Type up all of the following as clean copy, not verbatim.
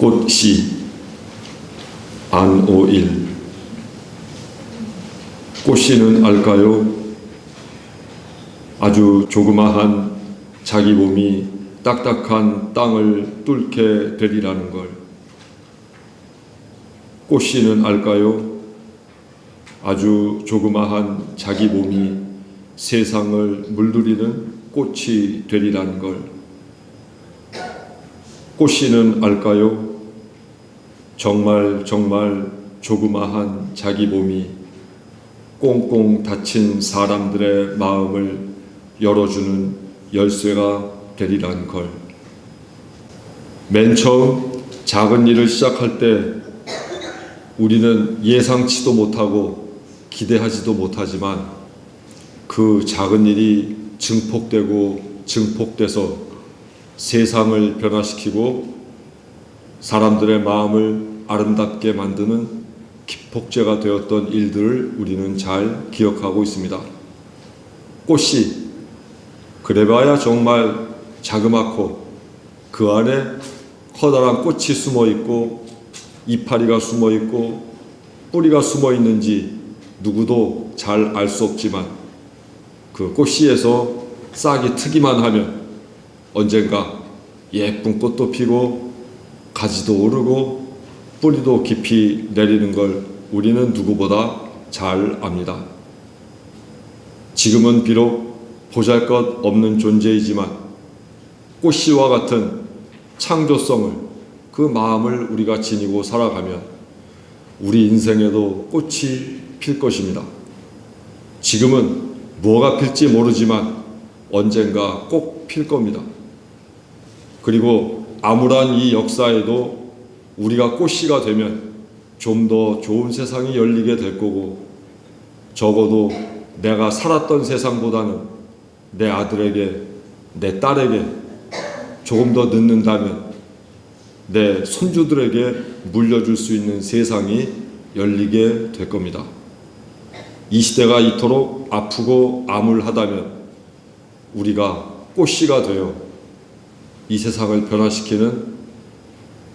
꽃씨 안오일. 꽃씨는 알까요? 아주 조그마한 자기 몸이 딱딱한 땅을 뚫게 되리라는 걸. 꽃씨는 알까요? 아주 조그마한 자기 몸이 세상을 물들이는 꽃이 되리라는 걸. 꽃씨는 알까요? 정말 조그마한 자기 몸이 꽁꽁 닫힌 사람들의 마음을 열어주는 열쇠가 되리란 걸. 맨 처음 작은 일을 시작할 때 우리는 예상치도 못하고 기대하지도 못하지만 그 작은 일이 증폭돼서 세상을 변화시키고 사람들의 마음을 아름답게 만드는 기폭제가 되었던 일들을 우리는 잘 기억하고 있습니다. 꽃씨, 그래봐야 정말 자그맣고 그 안에 커다란 꽃이 숨어 있고 이파리가 숨어 있고 뿌리가 숨어 있는지 누구도 잘 알 수 없지만 그 꽃씨에서 싹이 트기만 하면 언젠가 예쁜 꽃도 피고 가지도 오르고 뿌리도 깊이 내리는 걸 우리는 누구보다 잘 압니다. 지금은 비록 보잘것없는 존재이지만 꽃씨와 같은 창조성을, 그 마음을 우리가 지니고 살아가면 우리 인생에도 꽃이 필 것입니다. 지금은 뭐가 필지 모르지만 언젠가 꼭 필 겁니다. 그리고 암울한 이 역사에도 우리가 꽃씨가 되면 좀 더 좋은 세상이 열리게 될 거고, 적어도 내가 살았던 세상보다는 내 아들에게 내 딸에게 조금 더 늦는다면 내 손주들에게 물려줄 수 있는 세상이 열리게 될 겁니다. 이 시대가 이토록 아프고 암울하다면 우리가 꽃씨가 되어 이 세상을 변화시키는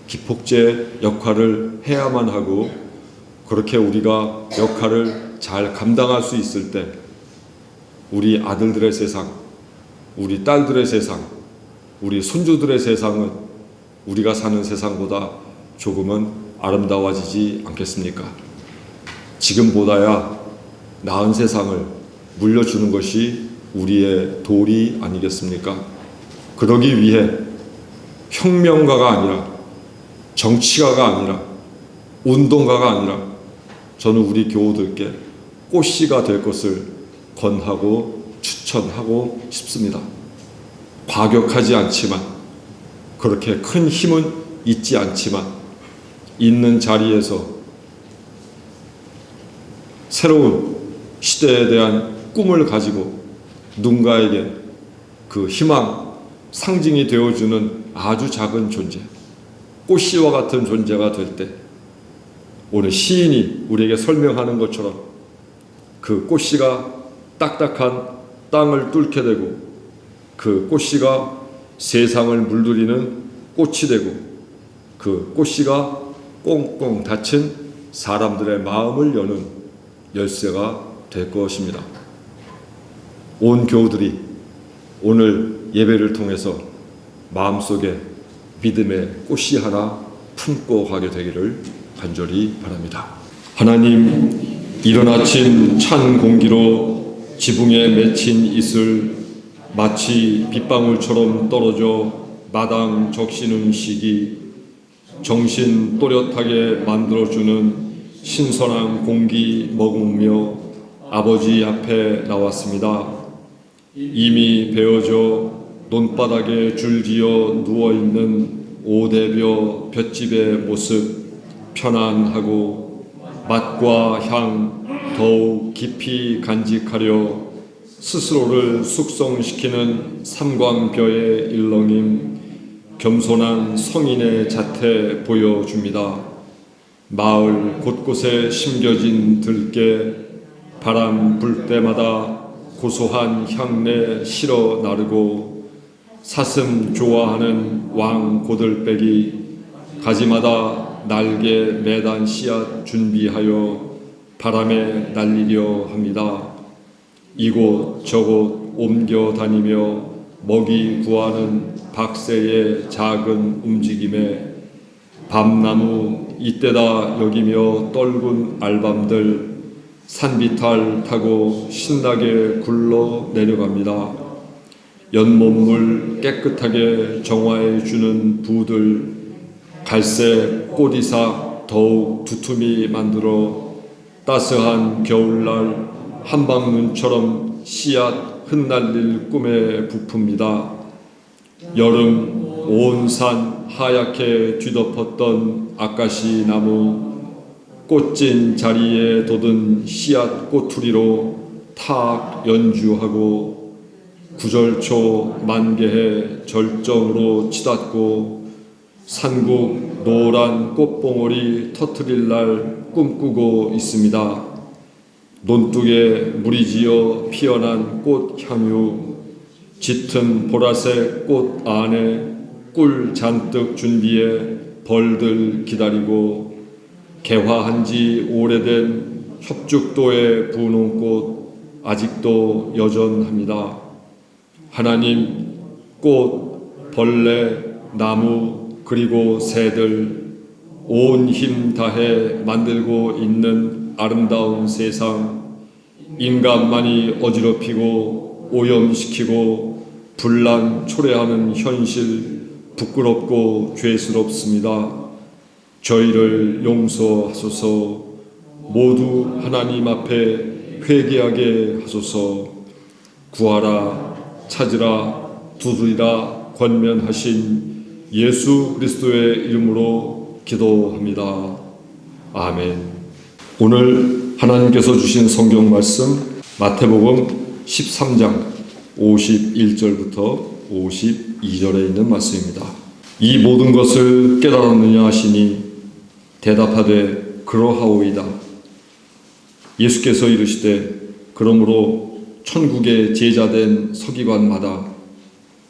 기폭제 역할을 해야만 하고, 그렇게 우리가 역할을 잘 감당할 수 있을 때 우리 아들들의 세상, 우리 딸들의 세상, 우리 손주들의 세상은 우리가 사는 세상보다 조금은 아름다워지지 않겠습니까? 지금보다야 나은 세상을 물려주는 것이 우리의 도리 아니겠습니까? 그러기 위해 혁명가가 아니라, 정치가가 아니라, 운동가가 아니라 저는 우리 교우들께 꽃씨가 될 것을 권하고 추천하고 싶습니다. 과격하지 않지만, 그렇게 큰 힘은 있지 않지만, 있는 자리에서 새로운 시대에 대한 꿈을 가지고 누군가에게 그 희망, 상징이 되어주는 아주 작은 존재, 꽃씨와 같은 존재가 될 때, 오늘 시인이 우리에게 설명하는 것처럼 그 꽃씨가 딱딱한 땅을 뚫게 되고, 그 꽃씨가 세상을 물들이는 꽃이 되고, 그 꽃씨가 꽁꽁 닫힌 사람들의 마음을 여는 열쇠가 될 것입니다. 온 교우들이 오늘 예배를 통해서 마음속에 믿음의 꽃씨 하나 품고 가게 되기를 간절히 바랍니다. 하나님, 이른 아침 찬 공기로 지붕에 맺힌 이슬 마치 빗방울처럼 떨어져 마당 적시는 시기, 정신 또렷하게 만들어주는 신선한 공기 머금으며 아버지 앞에 나왔습니다. 이미 베어져 논바닥에 줄지어 누워있는 오대벼 볏짚의 모습, 편안하고 맛과 향 더욱 깊이 간직하려 스스로를 숙성시키는 삼광벼의 일렁임, 겸손한 성인의 자태 보여줍니다. 마을 곳곳에 심겨진 들깨, 바람 불 때마다 고소한 향내 실어 나르고, 사슴 좋아하는 왕 고들빼기, 가지마다 날개 매단 씨앗 준비하여 바람에 날리려 합니다. 이곳 저곳 옮겨 다니며 먹이 구하는 박새의 작은 움직임에 밤나무 이때다 여기며 떨군 알밤들 산비탈 타고 신나게 굴러 내려갑니다. 연못물 깨끗하게 정화해 주는 부들, 갈색 꽃이삭 더욱 두툼이 만들어 따스한 겨울날 한방눈처럼 씨앗 흩날릴 꿈에 부풉니다. 여름 온 산 하얗게 뒤덮었던 아까시 나무, 꽃진 자리에 돋은 씨앗 꼬투리로 탁 연주하고, 구절초 만개해 절정으로 치닫고, 산국 노란 꽃봉오리 터트릴 날 꿈꾸고 있습니다. 논둑에 물이 지어 피어난 꽃향유, 짙은 보라색 꽃 안에 꿀 잔뜩 준비해 벌들 기다리고, 개화한 지 오래된 협죽도의 분홍꽃 아직도 여전합니다. 하나님, 꽃, 벌레, 나무, 그리고 새들, 온 힘 다해 만들고 있는 아름다운 세상, 인간만이 어지럽히고 오염시키고 분란 초래하는 현실, 부끄럽고 죄스럽습니다. 저희를 용서하소서. 모두 하나님 앞에 회개하게 하소서. 구하라, 찾으라, 두드리라 권면하신 예수 그리스도의 이름으로 기도합니다. 아멘. 오늘 하나님께서 주신 성경 말씀 마태복음 13장 51절부터 52절에 있는 말씀입니다. 이 모든 것을 깨달았느냐 하시니 대답하되 그러하오이다. 예수께서 이르시되 그러므로 천국의 제자된 서기관마다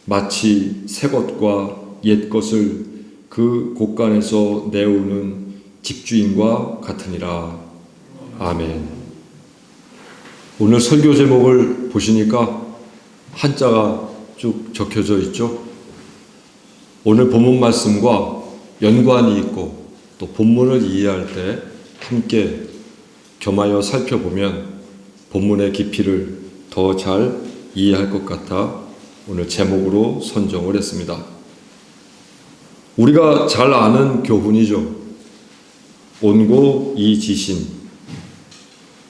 마치 새 것과 옛 것을 그 곳간에서 내오는 집주인과 같으니라. 아멘. 오늘 설교 제목을 보시니까 한자가 쭉 적혀져 있죠. 오늘 본문 말씀과 연관이 있고 또 본문을 이해할 때 함께 겸하여 살펴보면 본문의 깊이를 더 잘 이해할 것 같아 오늘 제목으로 선정을 했습니다. 우리가 잘 아는 교훈이죠. 온고 이지신,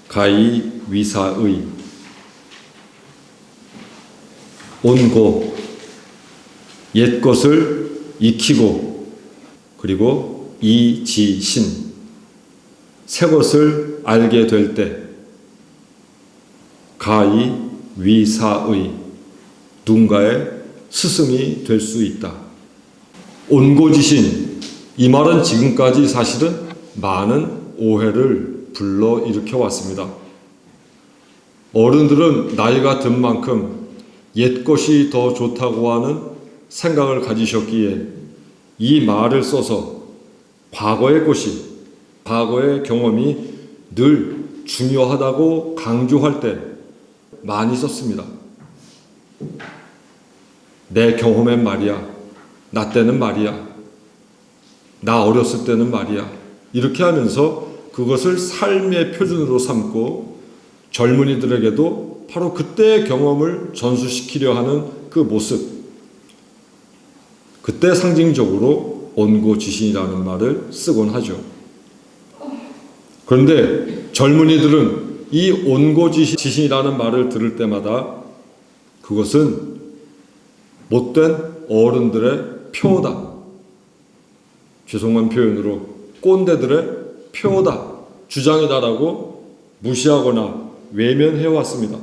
가히 위사의. 온고, 옛 것을 익히고, 그리고 이지신, 새 것을 알게 될 때, 가히 위사의, 누군가의 스승이 될 수 있다. 온고지신, 이 말은 지금까지 사실은 많은 오해를 불러일으켜 왔습니다. 어른들은 나이가 든 만큼 옛 것이 더 좋다고 하는 생각을 가지셨기에 이 말을 써서 과거의 것이, 과거의 경험이 늘 중요하다고 강조할 때 많이 썼습니다. 내 경험엔 말이야. 나 때는 말이야. 나 어렸을 때는 말이야. 이렇게 하면서 그것을 삶의 표준으로 삼고 젊은이들에게도 바로 그때의 경험을 전수시키려 하는 그 모습, 그때 상징적으로 온고지신이라는 말을 쓰곤 하죠. 그런데 젊은이들은 이 온고지신이라는 말을 들을 때마다 그것은 못된 어른들의 표어다. 죄송한 표현으로 꼰대들의 표어다, 주장이다라고 무시하거나 외면해왔습니다.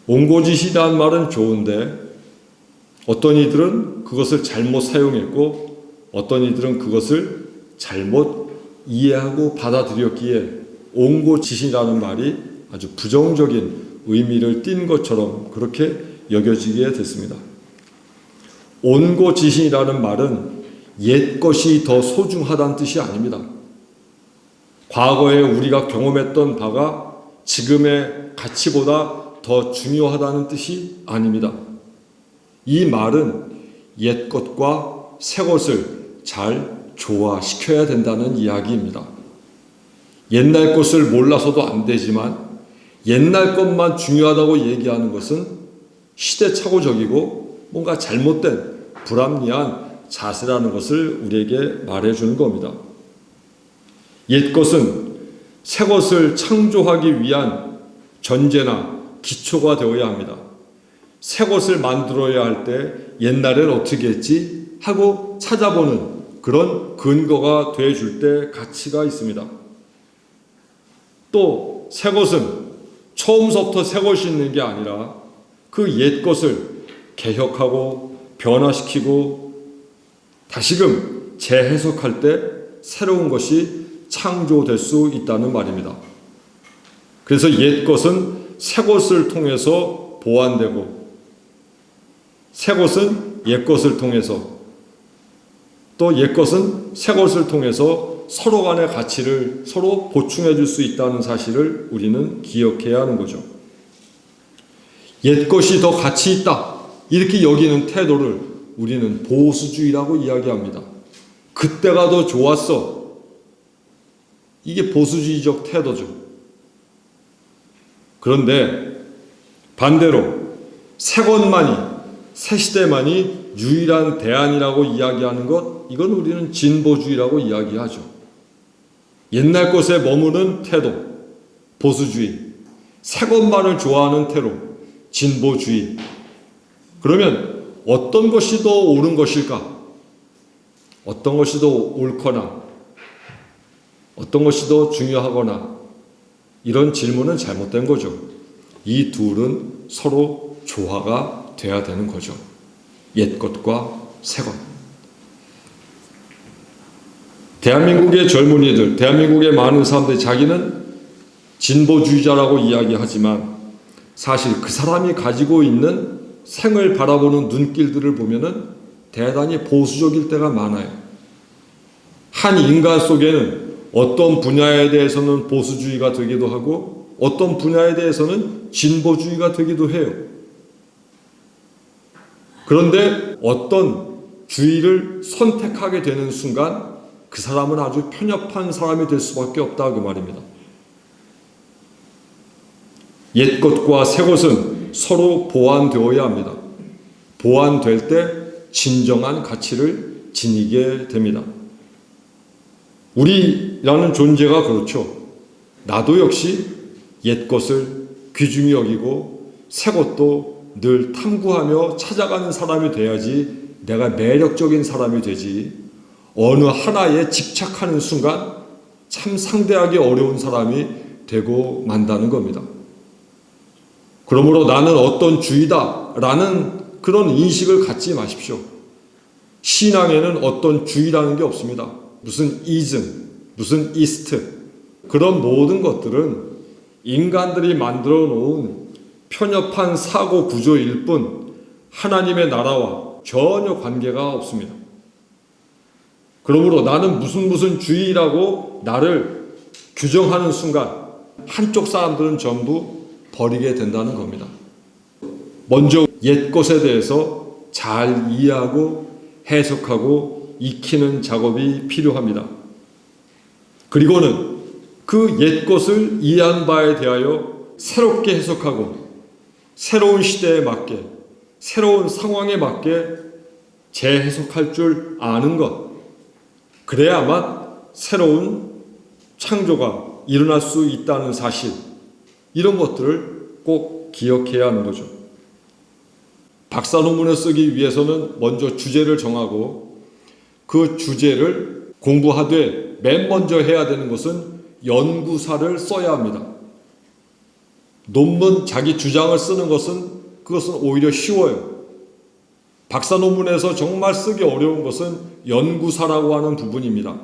온고지시라는 말은 좋은데 어떤 이들은 그것을 잘못 사용했고 어떤 이들은 그것을 잘못 이해하고 받아들였기에 온고지시라는 말이 아주 부정적인 의미를 띤 것처럼 그렇게 여겨지게 됐습니다. 온고지신이라는 말은 옛 것이 더 소중하다는 뜻이 아닙니다. 과거에 우리가 경험했던 바가 지금의 가치보다 더 중요하다는 뜻이 아닙니다. 이 말은 옛 것과 새 것을 잘 조화시켜야 된다는 이야기입니다. 옛날 것을 몰라서도 안 되지만 옛날 것만 중요하다고 얘기하는 것은 시대착오적이고 뭔가 잘못된 불합리한 자세라는 것을 우리에게 말해주는 겁니다. 옛 것은 새 것을 창조하기 위한 전제나 기초가 되어야 합니다. 새 것을 만들어야 할 때 옛날엔 어떻게 했지 하고 찾아보는 그런 근거가 되어줄 때 가치가 있습니다. 또 새 것은 처음부터 새 것이 있는 게 아니라 그 옛 것을 개혁하고 변화시키고 다시금 재해석할 때 새로운 것이 창조될 수 있다는 말입니다. 그래서 옛 것은 새 것을 통해서 보완되고 새 것은 옛 것을 통해서 또 옛 것은 새 것을 통해서 서로 간의 가치를 서로 보충해 줄 수 있다는 사실을 우리는 기억해야 하는 거죠. 옛 것이 더 가치 있다 이렇게 여기는 태도를 우리는 보수주의라고 이야기합니다. 그때가 더 좋았어. 이게 보수주의적 태도죠. 그런데 반대로 새 것만이, 새 시대만이 유일한 대안이라고 이야기하는 것, 이건 우리는 진보주의라고 이야기하죠. 옛날 것에 머무는 태도, 보수주의, 새 것만을 좋아하는 태도, 진보주의. 그러면 어떤 것이 더 옳은 것일까? 어떤 것이 더 옳거나 어떤 것이 더 중요하거나 이런 질문은 잘못된 거죠. 이 둘은 서로 조화가 돼야 되는 거죠. 옛것과 새것. 대한민국의 젊은이들, 대한민국의 많은 사람들이 자기는 진보주의자라고 이야기하지만 사실 그 사람이 가지고 있는 생을 바라보는 눈길들을 보면은 대단히 보수적일 때가 많아요. 한 인간 속에는 어떤 분야에 대해서는 보수주의가 되기도 하고 어떤 분야에 대해서는 진보주의가 되기도 해요. 그런데 어떤 주의를 선택하게 되는 순간 그 사람은 아주 편협한 사람이 될 수밖에 없다 그 말입니다. 옛것과 새것은 서로 보완되어야 합니다. 보완될 때 진정한 가치를 지니게 됩니다. 우리라는 존재가 그렇죠. 나도 역시 옛것을 귀중히 여기고 새것도 늘 탐구하며 찾아가는 사람이 돼야지 내가 매력적인 사람이 되지, 어느 하나에 집착하는 순간 참 상대하기 어려운 사람이 되고 만다는 겁니다. 그러므로 나는 어떤 주의다 라는 그런 인식을 갖지 마십시오. 신앙에는 어떤 주의라는 게 없습니다. 무슨 이즘, 무슨 이스트, 그런 모든 것들은 인간들이 만들어 놓은 편협한 사고 구조일 뿐 하나님의 나라와 전혀 관계가 없습니다. 그러므로 나는 무슨 주의라고 나를 규정하는 순간 한쪽 사람들은 전부 버리게 된다는 겁니다. 먼저 옛것에 대해서 잘 이해하고 해석하고 익히는 작업이 필요합니다. 그리고는 그 옛것을 이해한 바에 대하여 새롭게 해석하고 새로운 시대에 맞게, 새로운 상황에 맞게 재해석할 줄 아는 것, 그래야만 새로운 창조가 일어날 수 있다는 사실, 이런 것들을 꼭 기억해야 하는 거죠. 박사 논문을 쓰기 위해서는 먼저 주제를 정하고 그 주제를 공부하되 맨 먼저 해야 되는 것은 연구사를 써야 합니다. 논문, 자기 주장을 쓰는 그것은 오히려 쉬워요. 박사 논문에서 정말 쓰기 어려운 것은 연구사라고 하는 부분입니다.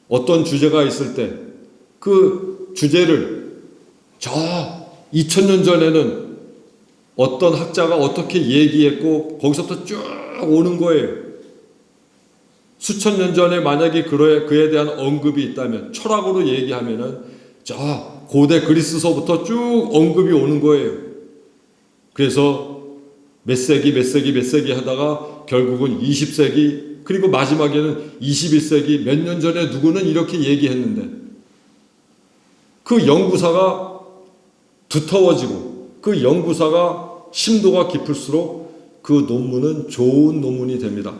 어떤 주제가 있을 때 그 주제를 2000년 전에는 어떤 학자가 어떻게 얘기했고 거기서부터 쭉 오는 거예요. 수천 년 전에 만약에 그에 대한 언급이 있다면, 철학으로 얘기하면은 고대 그리스서부터 쭉 언급이 오는 거예요. 그래서 몇 세기 하다가 결국은 20세기, 그리고 마지막에는 21세기 몇 년 전에 누구는 이렇게 얘기했는데, 그 연구사가 두터워지고 그 연구사가 심도가 깊을수록 그 논문은 좋은 논문이 됩니다.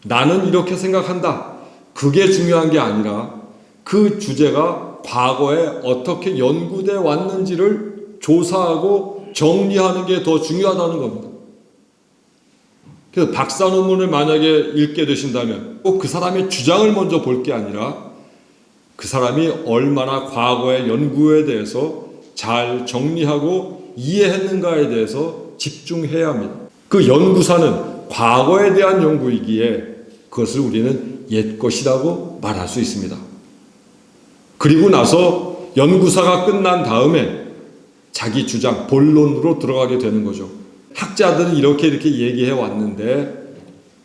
나는 이렇게 생각한다, 그게 중요한 게 아니라 그 주제가 과거에 어떻게 연구돼 왔는지를 조사하고 정리하는 게 더 중요하다는 겁니다. 그래서 박사 논문을 만약에 읽게 되신다면 꼭 그 사람의 주장을 먼저 볼 게 아니라 그 사람이 얼마나 과거의 연구에 대해서 잘 정리하고 이해했는가에 대해서 집중해야 합니다. 그 연구사는 과거에 대한 연구이기에 그것을 우리는 옛것이라고 말할 수 있습니다. 그리고 나서 연구사가 끝난 다음에 자기 주장, 본론으로 들어가게 되는 거죠. 학자들은 이렇게 얘기해 왔는데,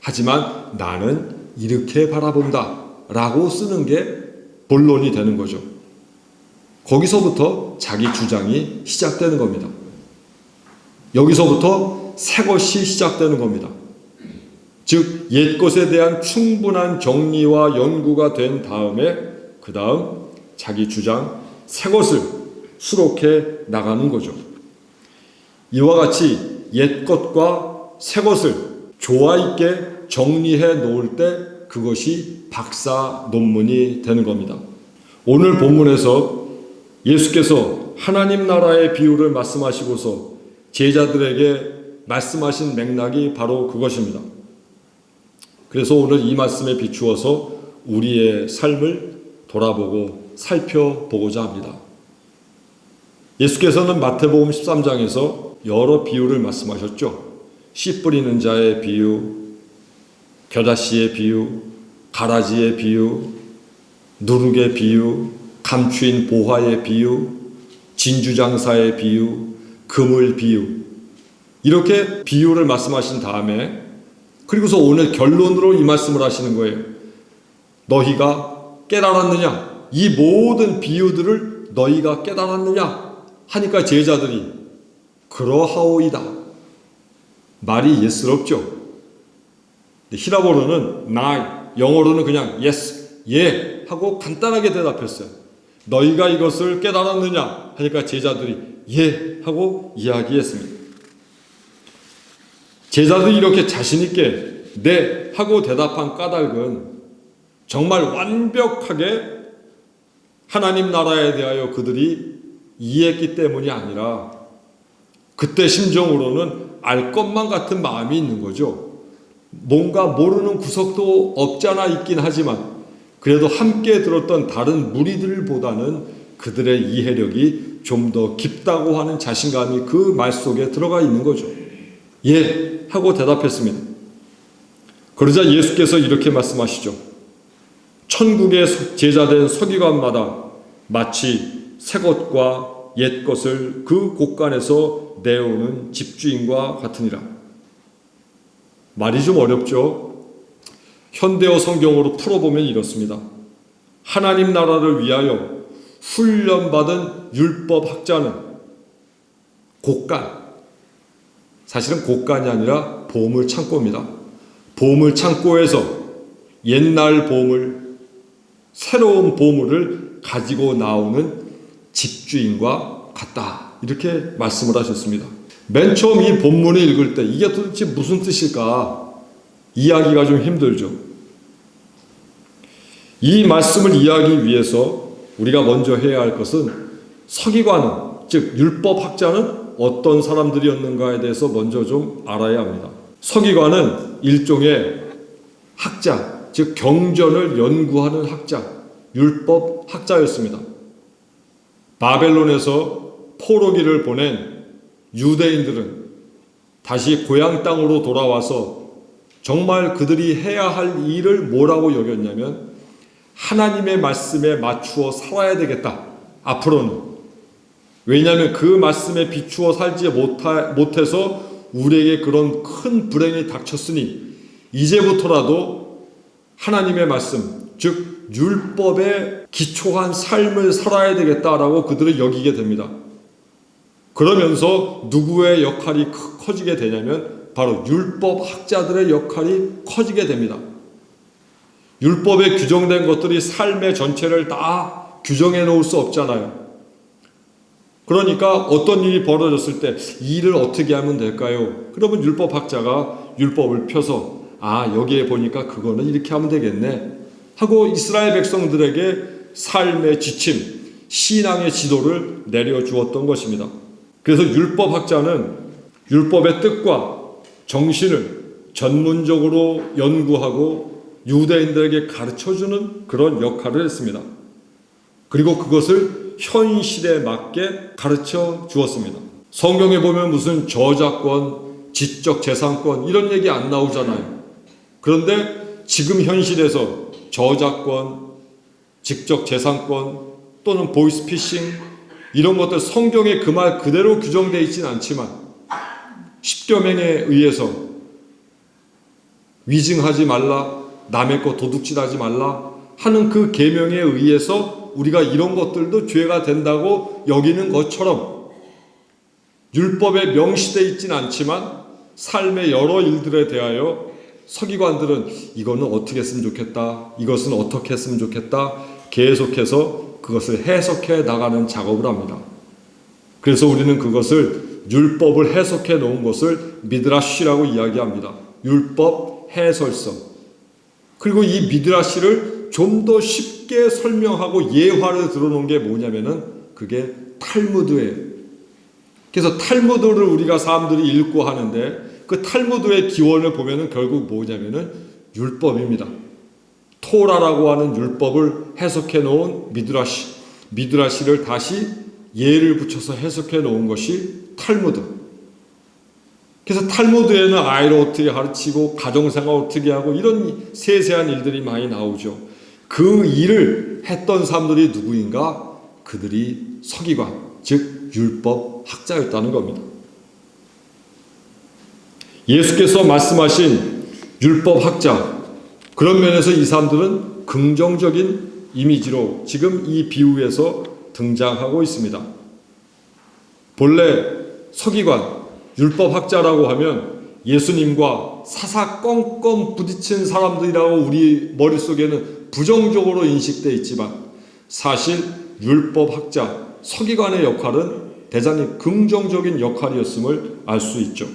하지만 나는 이렇게 바라본다 라고 쓰는 게 본론이 되는 거죠. 거기서부터 자기 주장이 시작되는 겁니다. 여기서부터 새 것이 시작되는 겁니다. 즉 옛것에 대한 충분한 정리와 연구가 된 다음에 그 다음 자기 주장 새 것을 수록해 나가는 거죠. 이와 같이 옛것과 새 것을 조화 있게 정리해 놓을 때 그것이 박사 논문이 되는 겁니다. 오늘 본문에서 예수께서 하나님 나라의 비유를 말씀하시고서 제자들에게 말씀하신 맥락이 바로 그것입니다. 그래서 오늘 이 말씀에 비추어서 우리의 삶을 돌아보고 살펴보고자 합니다. 예수께서는 마태복음 13장에서 여러 비유를 말씀하셨죠. 씨 뿌리는 자의 비유, 겨자씨의 비유, 가라지의 비유, 누룩의 비유, 감추인 보화의 비유, 진주장사의 비유, 그물 비유, 이렇게 비유를 말씀하신 다음에 그리고서 오늘 결론으로 이 말씀을 하시는 거예요. 너희가 깨달았느냐? 이 모든 비유들을 너희가 깨달았느냐? 하니까 제자들이 그러하오이다. 말이 예스럽죠. 히라보로는 나이, 영어로는 그냥 yes, 예 하고 간단하게 대답했어요. 너희가 이것을 깨달았느냐? 하니까 제자들이 예 하고 이야기했습니다. 제자들이 이렇게 자신있게 네 하고 대답한 까닭은 정말 완벽하게 하나님 나라에 대하여 그들이 이해했기 때문이 아니라 그때 심정으로는 알 것만 같은 마음이 있는 거죠. 뭔가 모르는 구석도 없잖아 있긴 하지만 그래도 함께 들었던 다른 무리들보다는 그들의 이해력이 좀 더 깊다고 하는 자신감이 그 말 속에 들어가 있는 거죠. 예 하고 대답했습니다. 그러자 예수께서 이렇게 말씀하시죠. 천국의 제자된 서기관마다 마치 새 것과 옛 것을 그 곳간에서 내오는 집주인과 같으니라. 말이 좀 어렵죠. 현대어 성경으로 풀어보면 이렇습니다. 하나님 나라를 위하여 훈련받은 율법학자는 곳간, 사실은 곳간이 아니라 보물창고입니다. 보물창고에서 옛날 보물, 새로운 보물을 가지고 나오는 집주인과 같다. 이렇게 말씀을 하셨습니다. 맨 처음 이 본문을 읽을 때 이게 도대체 무슨 뜻일까? 이해하기가 좀 힘들죠. 이 말씀을 이해하기 위해서 우리가 먼저 해야 할 것은 서기관은, 즉 율법학자는 어떤 사람들이었는가에 대해서 먼저 좀 알아야 합니다. 서기관은 일종의 학자, 즉 경전을 연구하는 학자, 율법학자였습니다. 바벨론에서 포로기를 보낸 유대인들은 다시 고향 땅으로 돌아와서 정말 그들이 해야 할 일을 뭐라고 여겼냐면 하나님의 말씀에 맞추어 살아야 되겠다. 앞으로는. 왜냐하면 그 말씀에 비추어 살지 못해서 우리에게 그런 큰 불행이 닥쳤으니 이제부터라도 하나님의 말씀, 즉 율법에 기초한 삶을 살아야 되겠다라고 그들은 여기게 됩니다. 그러면서 누구의 역할이 커지게 되냐면 바로 율법학자들의 역할이 커지게 됩니다. 율법에 규정된 것들이 삶의 전체를 다 규정해 놓을 수 없잖아요. 그러니까 어떤 일이 벌어졌을 때 이 일을 어떻게 하면 될까요? 그러면 율법학자가 율법을 펴서 여기에 보니까 그거는 이렇게 하면 되겠네 하고 이스라엘 백성들에게 삶의 지침, 신앙의 지도를 내려주었던 것입니다. 그래서 율법학자는 율법의 뜻과 정신을 전문적으로 연구하고 유대인들에게 가르쳐주는 그런 역할을 했습니다. 그리고 그것을 현실에 맞게 가르쳐 주었습니다. 성경에 보면 무슨 저작권, 지적 재산권 이런 얘기 안 나오잖아요. 그런데 지금 현실에서 저작권, 지적 재산권 또는 보이스피싱 이런 것들 성경에 그 말 그대로 규정되어 있지는 않지만 십계명에 의해서 위증하지 말라, 남의 것 도둑질하지 말라 하는 그 계명에 의해서 우리가 이런 것들도 죄가 된다고 여기는 것처럼 율법에 명시되어 있지는 않지만 삶의 여러 일들에 대하여 서기관들은 이거는 어떻게 했으면 좋겠다, 이것은 어떻게 했으면 좋겠다 계속해서 그것을 해석해 나가는 작업을 합니다. 그래서 우리는 그것을 율법을 해석해 놓은 것을 미드라시라고 이야기합니다. 율법 해설서. 그리고 이 미드라시를 좀 더 쉽게 설명하고 예화를 들어놓은 게 뭐냐면은 그게 탈무드예요. 그래서 탈무드를 우리가 사람들이 읽고 하는데 그 탈무드의 기원을 보면은 결국 뭐냐면은 율법입니다. 토라라고 하는 율법을 해석해 놓은 미드라시를 다시 예를 붙여서 해석해 놓은 것이 탈무드. 그래서 탈무드에는 아이를 어떻게 가르치고 가정생활 어떻게 하고 이런 세세한 일들이 많이 나오죠. 그 일을 했던 사람들이 누구인가? 그들이 서기관, 즉 율법학자였다는 겁니다. 예수께서 말씀하신 율법학자, 그런 면에서 이 사람들은 긍정적인 이미지로 지금 이 비유에서 등장하고 있습니다. 본래 서기관, 율법학자라고 하면 예수님과 사사건건 부딪힌 사람들이라고 우리 머릿속에는 부정적으로 인식되어 있지만 사실 율법학자, 서기관의 역할은 대단히 긍정적인 역할이었음을 알 수 있죠.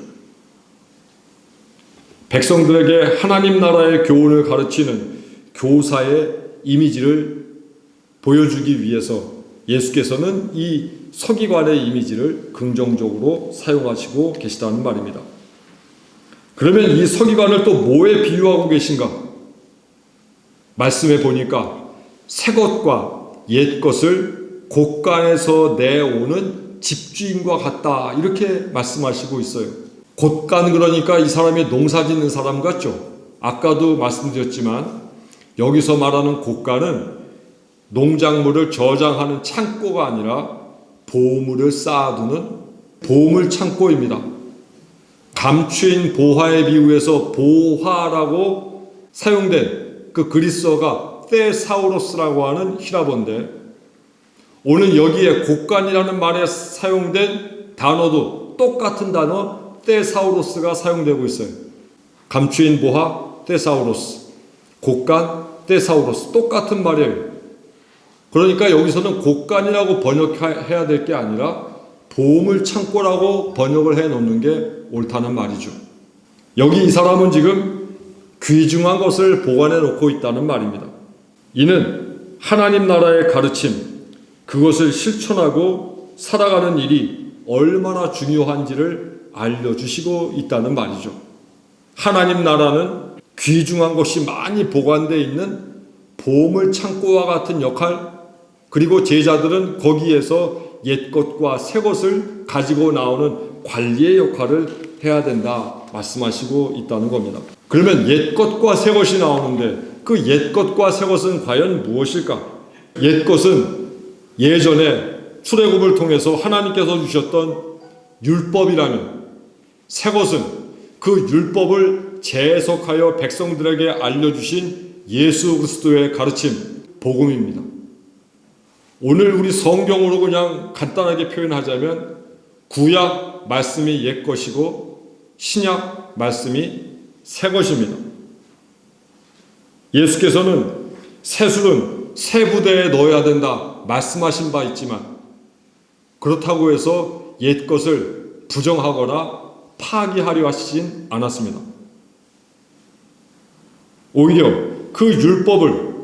백성들에게 하나님 나라의 교훈을 가르치는 교사의 이미지를 보여주기 위해서 예수께서는 이 서기관의 이미지를 긍정적으로 사용하시고 계시다는 말입니다. 그러면 이 서기관을 또 뭐에 비유하고 계신가? 말씀해 보니까 새 것과 옛 것을 곳간에서 내오는 집주인과 같다, 이렇게 말씀하시고 있어요. 곳간, 그러니까 이 사람이 농사 짓는 사람 같죠. 아까도 말씀드렸지만 여기서 말하는 곳간은 농작물을 저장하는 창고가 아니라 보물을 쌓아두는 보물 창고입니다. 감추인 보화에 비유해서 보화라고 사용된 그 그리스어가 테사우로스라고 하는 히라보인데, 오늘 여기에 곳간이라는 말에 사용된 단어도 똑같은 단어 테사우로스가 사용되고 있어요. 감추인 보화 테사우로스, 곳간 테사우로스, 똑같은 말이에요. 그러니까 여기서는 곳간이라고 번역해야 될 게 아니라 보물 창고라고 번역을 해 놓는 게 옳다는 말이죠. 여기 이 사람은 지금 귀중한 것을 보관해 놓고 있다는 말입니다. 이는 하나님 나라의 가르침, 그것을 실천하고 살아가는 일이 얼마나 중요한지를 알려주시고 있다는 말이죠. 하나님 나라는 귀중한 것이 많이 보관되어 있는 보물 창고와 같은 역할, 그리고 제자들은 거기에서 옛것과 새것을 가지고 나오는 관리의 역할을 해야 된다 말씀하시고 있다는 겁니다. 그러면 옛것과 새것이 나오는데 그 옛것과 새것은 과연 무엇일까? 옛것은 예전에 출애굽을 통해서 하나님께서 주셨던 율법이라면, 새것은 그 율법을 재해석하여 백성들에게 알려주신 예수 그리스도의 가르침, 복음입니다. 오늘 우리 성경으로 그냥 간단하게 표현하자면 구약 말씀이 옛 것이고 신약 말씀이 새 것입니다. 예수께서는 새술은 새 부대에 넣어야 된다 말씀하신 바 있지만, 그렇다고 해서 옛 것을 부정하거나 파기하려 하시진 않았습니다. 오히려 그 율법을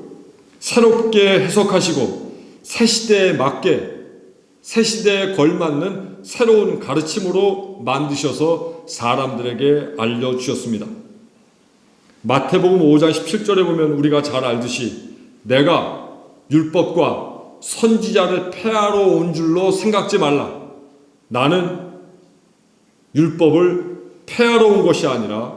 새롭게 해석하시고 새 시대에 맞게, 새 시대에 걸맞는 새로운 가르침으로 만드셔서 사람들에게 알려주셨습니다. 마태복음 5장 17절에 보면 우리가 잘 알듯이 내가 율법과 선지자를 폐하러 온 줄로 생각지 말라. 나는 율법을 폐하러 온 것이 아니라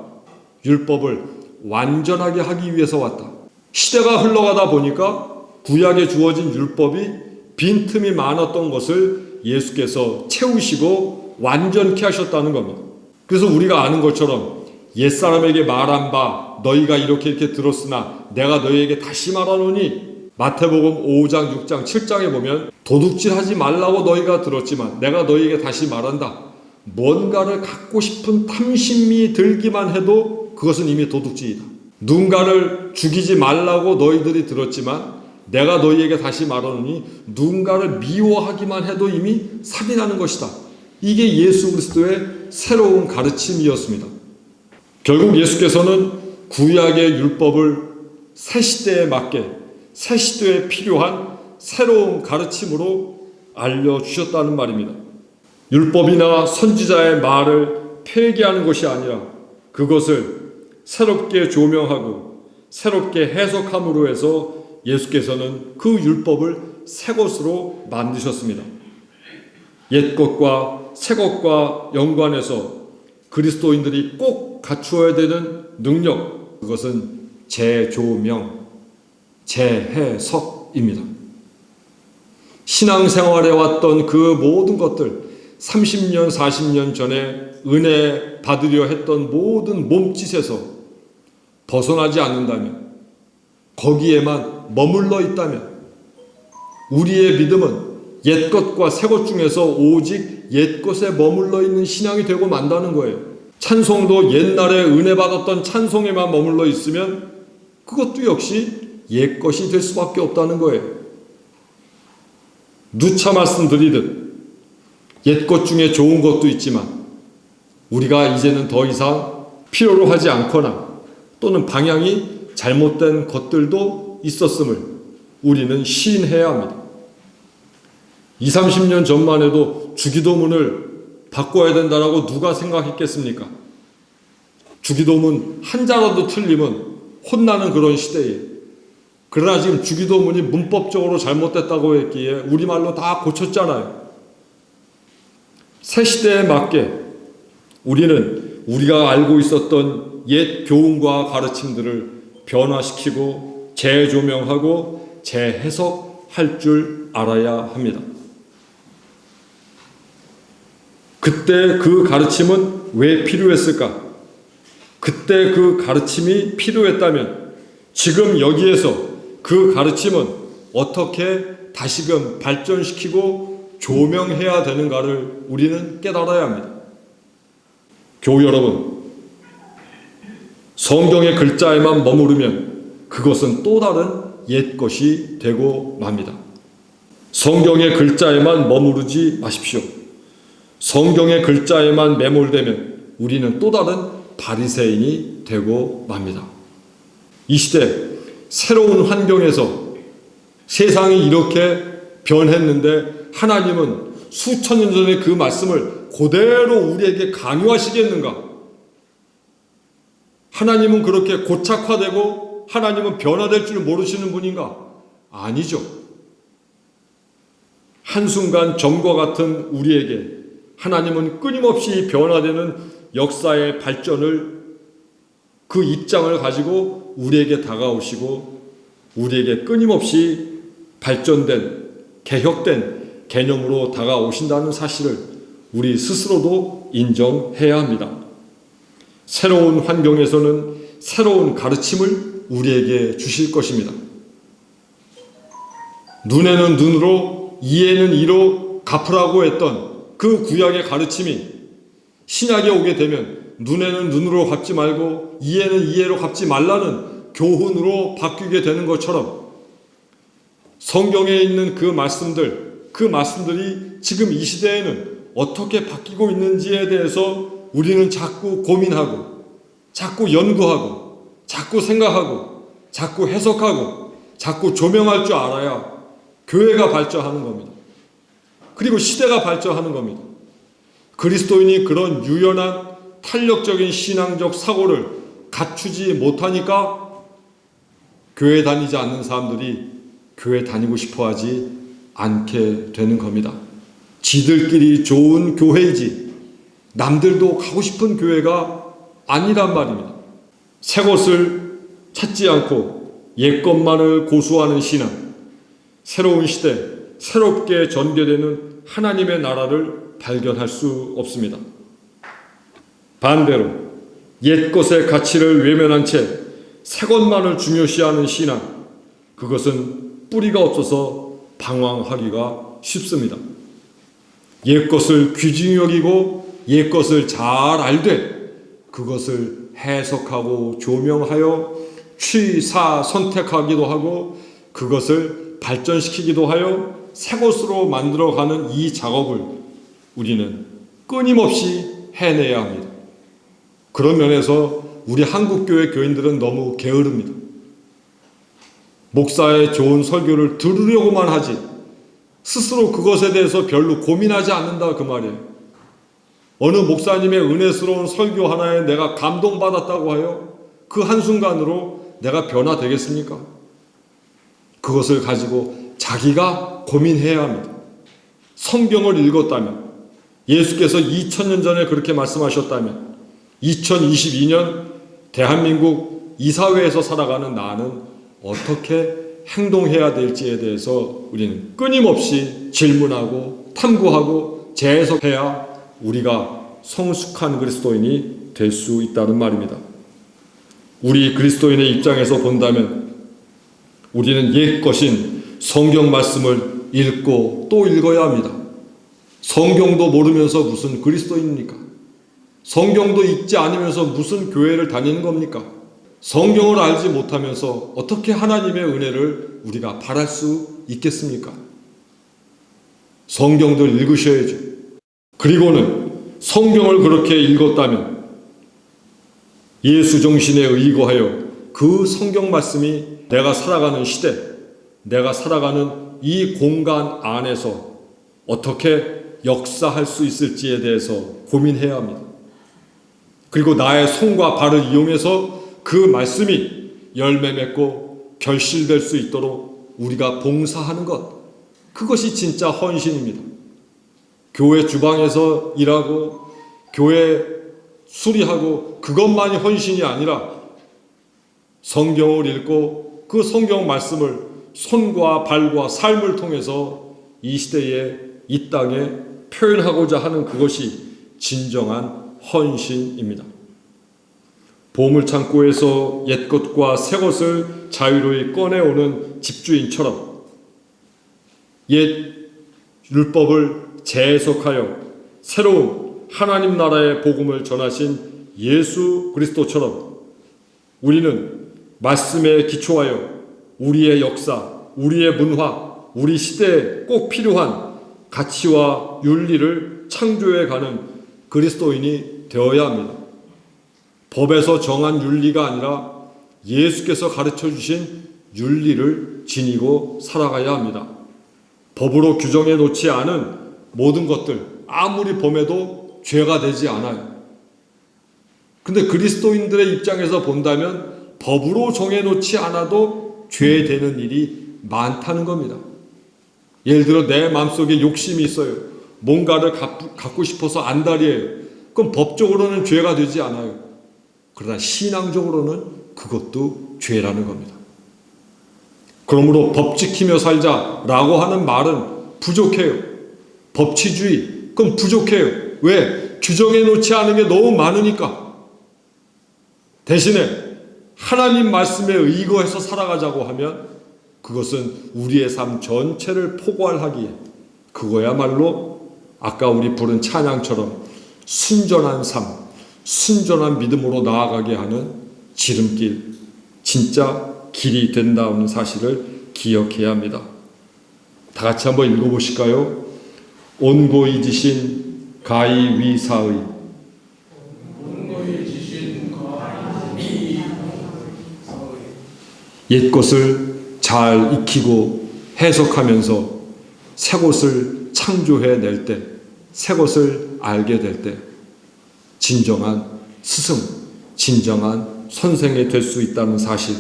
율법을 완전하게 하기 위해서 왔다. 시대가 흘러가다 보니까 구약에 주어진 율법이 빈틈이 많았던 것을 예수께서 채우시고 완전케 하셨다는 겁니다. 그래서 우리가 아는 것처럼 옛사람에게 말한 바 너희가 이렇게 들었으나 내가 너희에게 다시 말하노니, 마태복음 5장, 6장, 7장에 보면 도둑질하지 말라고 너희가 들었지만 내가 너희에게 다시 말한다. 뭔가를 갖고 싶은 탐심이 들기만 해도 그것은 이미 도둑질이다. 누군가를 죽이지 말라고 너희들이 들었지만 내가 너희에게 다시 말하노니 누군가를 미워하기만 해도 이미 살인하는 것이다. 이게 예수 그리스도의 새로운 가르침이었습니다. 결국 예수께서는 구약의 율법을 새 시대에 맞게, 새 시대에 필요한 새로운 가르침으로 알려주셨다는 말입니다. 율법이나 선지자의 말을 폐기하는 것이 아니라 그것을 새롭게 조명하고 새롭게 해석함으로 해서 예수께서는 그 율법을 새 것으로 만드셨습니다. 옛 것과 새 것과 연관해서 그리스도인들이 꼭 갖추어야 되는 능력, 그것은 재조명, 재해석입니다. 신앙생활에 왔던 그 모든 것들, 30년, 40년 전에 은혜 받으려 했던 모든 몸짓에서 벗어나지 않는다면, 거기에만 머물러 있다면, 우리의 믿음은 옛것과 새것 중에서 오직 옛것에 머물러 있는 신앙이 되고 만다는 거예요. 찬송도 옛날에 은혜 받았던 찬송에만 머물러 있으면 그것도 역시 옛것이 될 수밖에 없다는 거예요. 누차 말씀드리듯 옛것 중에 좋은 것도 있지만 우리가 이제는 더 이상 필요로 하지 않거나 또는 방향이 잘못된 것들도 있었음을 우리는 시인해야 합니다. 20, 30년 전만 해도 주기도문을 바꿔야 된다라고 누가 생각했겠습니까? 주기도문 한자라도 틀리면 혼나는 그런 시대에, 그러나 지금 주기도문이 문법적으로 잘못됐다고 했기에 우리말로 다 고쳤잖아요. 새 시대에 맞게 우리는 우리가 알고 있었던 옛 교훈과 가르침들을 변화시키고 재조명하고 재해석할 줄 알아야 합니다. 그때 그 가르침은 왜 필요했을까? 그때 그 가르침이 필요했다면 지금 여기에서 그 가르침은 어떻게 다시금 발전시키고 조명해야 되는가를 우리는 깨달아야 합니다. 교우 여러분, 성경의 글자에만 머무르면 그것은 또 다른 옛것이 되고 맙니다. 성경의 글자에만 머무르지 마십시오. 성경의 글자에만 매몰되면 우리는 또 다른 바리새인이 되고 맙니다. 이 시대 새로운 환경에서 세상이 이렇게 변했는데 하나님은 수천 년 전에 그 말씀을 그대로 우리에게 강요하시겠는가? 하나님은 그렇게 고착화되고 하나님은 변화될 줄 모르시는 분인가? 아니죠. 한순간 점과 같은 우리에게 하나님은 끊임없이 변화되는 역사의 발전을, 그 입장을 가지고 우리에게 다가오시고 우리에게 끊임없이 발전된, 개혁된 개념으로 다가오신다는 사실을 우리 스스로도 인정해야 합니다. 새로운 환경에서는 새로운 가르침을 우리에게 주실 것입니다. 눈에는 눈으로, 이에는 이로 갚으라고 했던 그 구약의 가르침이 신약에 오게 되면 눈에는 눈으로 갚지 말고 이에는 이에로 갚지 말라는 교훈으로 바뀌게 되는 것처럼 성경에 있는 그 말씀들이 지금 이 시대에는 어떻게 바뀌고 있는지에 대해서 우리는 자꾸 고민하고 자꾸 연구하고 자꾸 생각하고 자꾸 해석하고 자꾸 조명할 줄 알아야 교회가 발전하는 겁니다. 그리고 시대가 발전하는 겁니다. 그리스도인이 그런 유연한 탄력적인 신앙적 사고를 갖추지 못하니까 교회 다니지 않는 사람들이 교회 다니고 싶어 하지 않게 되는 겁니다. 지들끼리 좋은 교회이지 남들도 가고 싶은 교회가 아니란 말입니다. 새 것을 찾지 않고 옛 것만을 고수하는 신앙, 새로운 시대, 새롭게 전개되는 하나님의 나라를 발견할 수 없습니다. 반대로 옛 것의 가치를 외면한 채 새 것만을 중요시하는 신앙, 그것은 뿌리가 없어서 방황하기가 쉽습니다. 옛 것을 귀중히 여기고 옛 것을 잘 알되 그것을 해석하고 조명하여 취사 선택하기도 하고 그것을 발전시키기도 하여 새 것으로 만들어가는 이 작업을 우리는 끊임없이 해내야 합니다. 그런 면에서 우리 한국교회 교인들은 너무 게으릅니다. 목사의 좋은 설교를 들으려고만 하지 스스로 그것에 대해서 별로 고민하지 않는다 그 말이에요. 어느 목사님의 은혜스러운 설교 하나에 내가 감동받았다고 하여 그 한순간으로 내가 변화되겠습니까? 그것을 가지고 자기가 고민해야 합니다. 성경을 읽었다면, 예수께서 2000년 전에 그렇게 말씀하셨다면, 2022년 대한민국 이사회에서 살아가는 나는 어떻게 행동해야 될지에 대해서 우리는 끊임없이 질문하고 탐구하고 재해석해야 우리가 성숙한 그리스도인이 될 수 있다는 말입니다. 우리 그리스도인의 입장에서 본다면 우리는 옛것인 성경 말씀을 읽고 또 읽어야 합니다. 성경도 모르면서 무슨 그리스도인입니까? 성경도 읽지 않으면서 무슨 교회를 다니는 겁니까? 성경을 알지 못하면서 어떻게 하나님의 은혜를 우리가 바랄 수 있겠습니까? 성경들 읽으셔야죠. 그리고는 성경을 그렇게 읽었다면 예수 정신에 의거하여 그 성경 말씀이 내가 살아가는 시대, 내가 살아가는 이 공간 안에서 어떻게 역사할 수 있을지에 대해서 고민해야 합니다. 그리고 나의 손과 발을 이용해서 그 말씀이 열매 맺고 결실될 수 있도록 우리가 봉사하는 것, 그것이 진짜 헌신입니다. 교회 주방에서 일하고 교회 수리하고 그것만이 헌신이 아니라 성경을 읽고 그 성경 말씀을 손과 발과 삶을 통해서 이 시대에 이 땅에 표현하고자 하는 그것이 진정한 헌신입니다. 보물창고에서 옛것과 새것을 자유로이 꺼내오는 집주인처럼 옛 율법을 재해석하여 새로운 하나님 나라의 복음을 전하신 예수 그리스도처럼 우리는 말씀에 기초하여 우리의 역사, 우리의 문화, 우리 시대에 꼭 필요한 가치와 윤리를 창조해가는 그리스도인이 되어야 합니다. 법에서 정한 윤리가 아니라 예수께서 가르쳐 주신 윤리를 지니고 살아가야 합니다. 법으로 규정해 놓지 않은 모든 것들 아무리 범해도 죄가 되지 않아요. 근데 그리스도인들의 입장에서 본다면 법으로 정해놓지 않아도 죄되는 일이 많다는 겁니다. 예를 들어 내 마음속에 욕심이 있어요. 뭔가를 갖고 싶어서 안달이에요. 그럼 법적으로는 죄가 되지 않아요. 그러나 신앙적으로는 그것도 죄라는 겁니다. 그러므로 법 지키며 살자라고 하는 말은 부족해요. 법치주의, 그건 부족해요. 왜? 규정해 놓지 않은 게 너무 많으니까. 대신에 하나님 말씀에 의거해서 살아가자고 하면 그것은 우리의 삶 전체를 포괄하기에 그거야말로 아까 우리 부른 찬양처럼 순전한 삶, 순전한 믿음으로 나아가게 하는 지름길, 진짜 길이 된다는 사실을 기억해야 합니다. 다 같이 한번 읽어보실까요? 온고이지신 가이위사의 옛것을 잘 익히고 해석하면서 새것을 창조해낼 때, 새것을 알게 될 때 진정한 스승, 진정한 선생이 될 수 있다는 사실,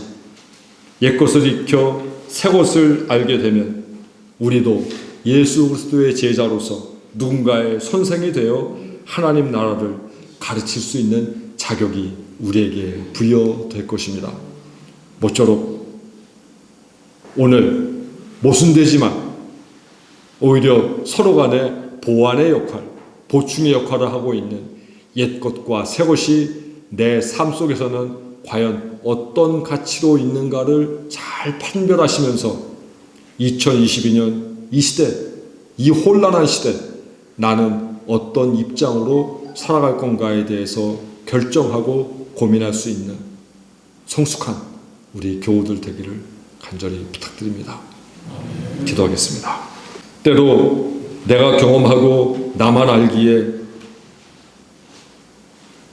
옛것을 익혀 새것을 알게 되면 우리도 예수 그리스도의 제자로서 누군가의 선생이 되어 하나님 나라를 가르칠 수 있는 자격이 우리에게 부여될 것입니다. 모쪼록 오늘 모순되지만 오히려 서로 간에 보완의 역할, 보충의 역할을 하고 있는 옛것과 새것이 내 삶 속에서는 과연 어떤 가치로 있는가를 잘 판별하시면서 2022년 이 시대, 이 혼란한 시대, 나는 어떤 입장으로 살아갈 건가에 대해서 결정하고 고민할 수 있는 성숙한 우리 교우들 되기를 간절히 부탁드립니다. 기도하겠습니다. 때로 내가 경험하고 나만 알기에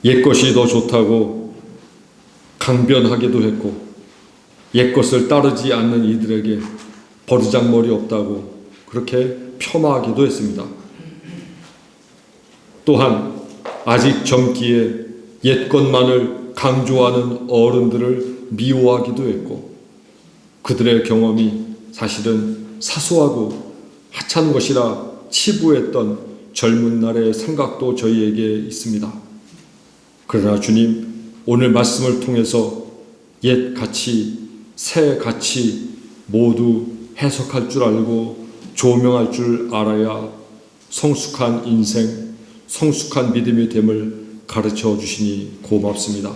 옛것이 더 좋다고 강변하기도 했고 옛것을 따르지 않는 이들에게 버르장머리 없다고 그렇게 폄하하기도 했습니다. 또한 아직 젊기에 옛것만을 강조하는 어른들을 미워하기도 했고 그들의 경험이 사실은 사소하고 하찮은 것이라 치부했던 젊은 날의 생각도 저희에게 있습니다. 그러나 주님, 오늘 말씀을 통해서 옛 가치, 새 가치 모두 해석할 줄 알고 조명할 줄 알아야 성숙한 인생, 성숙한 믿음이 됨을 가르쳐 주시니 고맙습니다.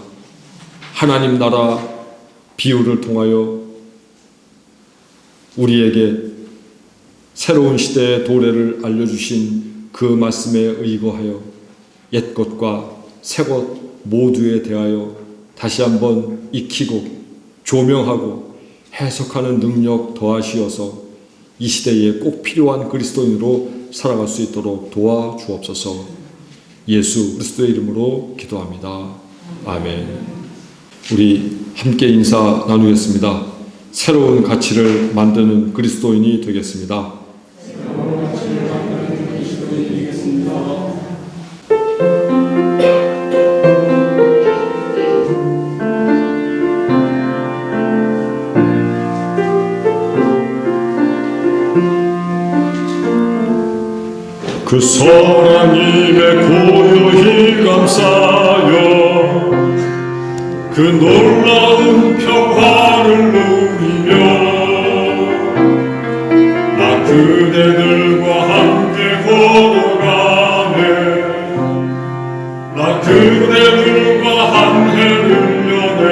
하나님 나라 비유를 통하여 우리에게 새로운 시대의 도래를 알려주신 그 말씀에 의거하여 옛것과 새것 모두에 대하여 다시 한번 익히고 조명하고 해석하는 능력 더하시어서 이 시대에 꼭 필요한 그리스도인으로 살아갈 수 있도록 도와주옵소서. 예수 그리스도의 이름으로 기도합니다. 아멘. 우리 함께 인사 나누겠습니다. 새로운 가치를 만드는 그리스도인이 되겠습니다. 그 선하님의 고요히 감사여 그 놀라운 평화를 누리며 나 그대들과 함께 걸어가네 나 그대들과 한 해를 여네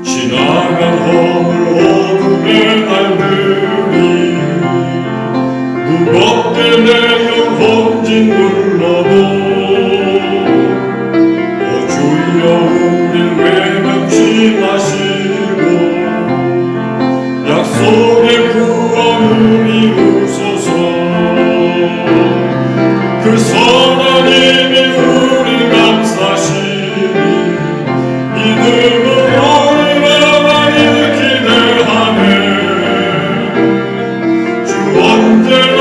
지나간 허물 어둠의 날들이 무겁게 내 영혼 짓눌러도 오 주여 우릴 외면치 마시고 약속의 구원을 이루소서 그 선하님이 우릴 감싸시니 믿음으로 일어나길 기대하네 주 언제나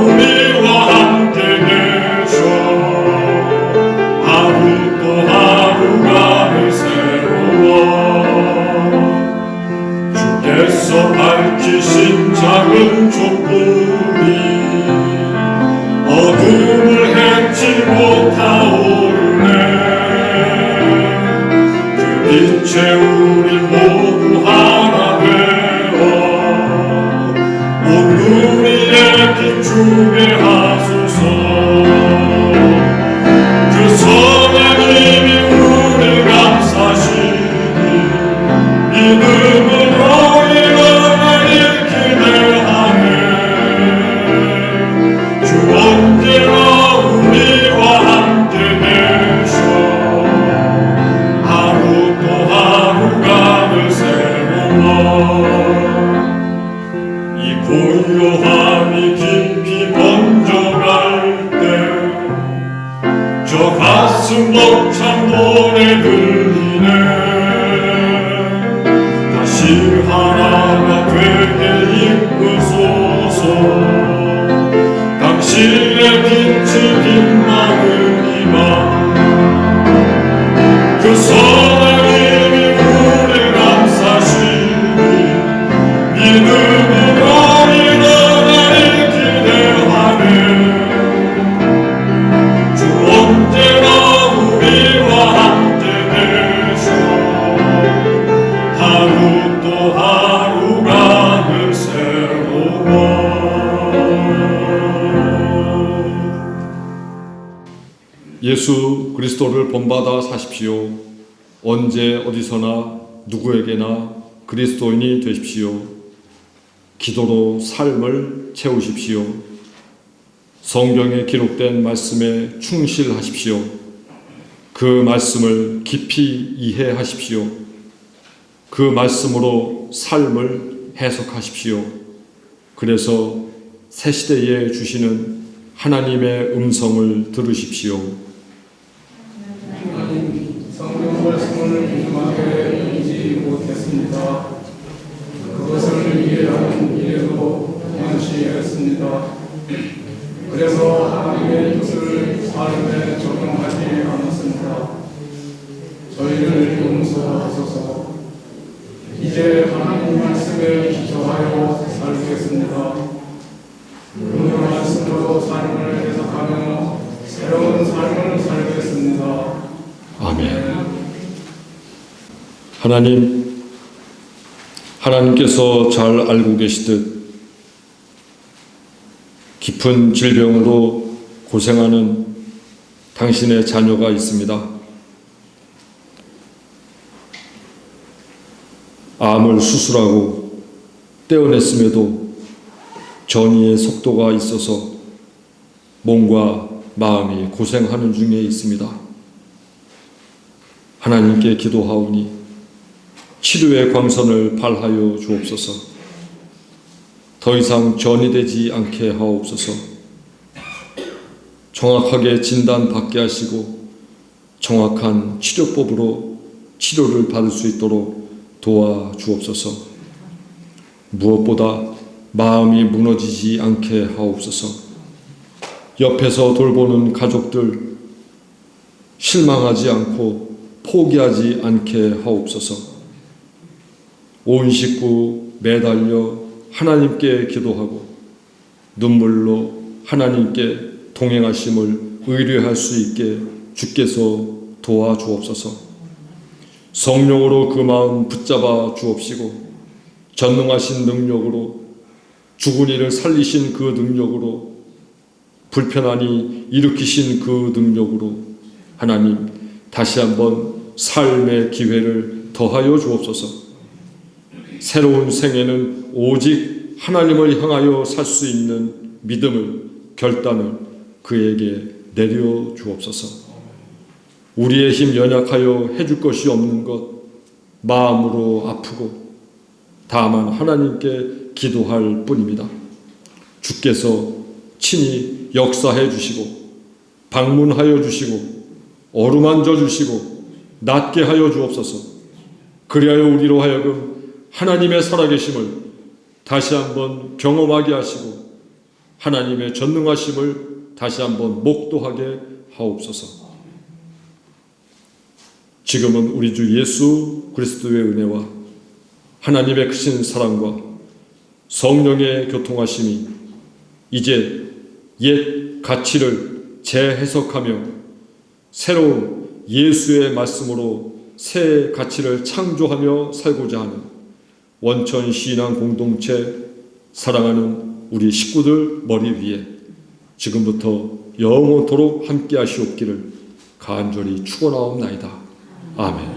우리와 함께 계셔 하루 또 하루가 새로워 주께서 밝히신 작은 촛불이 어둠을 해치 못하오르네 그 빛에 우리 모두 하나 되어 온 우리의 비추게 하소서 그 선하님이 우릴 감싸시니 믿음으로 일어나길 기대하네 주 언제나 우리와 함께 계셔 하루 또 하루가 새로워 이 고요함이 깊이 번져갈 때 저 가슴 벅찬 노래 들리네 다시 하나가 되게 이끄소서 당신의 빛이 빛나는 이밤 그 선하님이 우릴 감싸시니 믿음으로 일어나길 기대하네 주 언제나 우리와 함께 계셔 하루 또 하루가 새로워 예수 그리스도를 본받아 사십시오. 언제 어디서나 누구에게나 그리스도인이 되십시오. 기도로 삶을 채우십시오. 성경에 기록된 말씀에 충실하십시오. 그 말씀을 깊이 이해하십시오. 그 말씀으로 삶을 해석하십시오. 그래서 새 시대에 주시는 하나님의 음성을 들으십시오. 성경 말씀을 민감하게 읽지 못했습니다. 그것을 이해하는 이해도 양시했습니다. 그래서 하나님의 뜻을 삶에 적용하지 않았습니다. 저희를 용서하소서. 이제 하나님 말씀에 기초하여 살겠습니다. 그 말씀으로 삶을 해석하며 새로운 삶을 살겠습니다. 하나님께서 잘 알고 계시듯 깊은 질병으로 고생하는 당신의 자녀가 있습니다. 암을 수술하고 떼어냈음에도 전이의 속도가 있어서 몸과 마음이 고생하는 중에 있습니다. 하나님께 기도하오니 치료의 광선을 발하여 주옵소서. 더 이상 전이 되지 않게 하옵소서. 정확하게 진단받게 하시고 정확한 치료법으로 치료를 받을 수 있도록 도와주옵소서. 무엇보다 마음이 무너지지 않게 하옵소서. 옆에서 돌보는 가족들 실망하지 않고 포기하지 않게 하옵소서. 온 식구 매달려 하나님께 기도하고 눈물로 하나님께 동행하심을 의뢰할 수 있게 주께서 도와주옵소서. 성령으로 그 마음 붙잡아 주옵시고 전능하신 능력으로 죽은 이를 살리신 그 능력으로 불편하니 일으키신 그 능력으로 하나님 다시 한번 삶의 기회를 더하여 주옵소서. 새로운 생애는 오직 하나님을 향하여 살 수 있는 믿음을, 결단을 그에게 내려 주옵소서. 우리의 힘 연약하여 해줄 것이 없는 것, 마음으로 아프고 다만 하나님께 기도할 뿐입니다. 주께서 친히 역사해 주시고 방문하여 주시고 어루만져 주시고 낫게 하여 주옵소서. 그리하여 우리로 하여금 하나님의 살아계심을 다시 한번 경험하게 하시고 하나님의 전능하심을 다시 한번 목도하게 하옵소서. 지금은 우리 주 예수 그리스도의 은혜와 하나님의 크신 사랑과 성령의 교통하심이 이제 옛 가치를 재해석하며 새로운 예수의 말씀으로 새 가치를 창조하며 살고자 하는 원천 신앙 공동체 사랑하는 우리 식구들 머리 위에 지금부터 영원토록 함께 하시옵기를 간절히 축원하옵나이다. 아멘.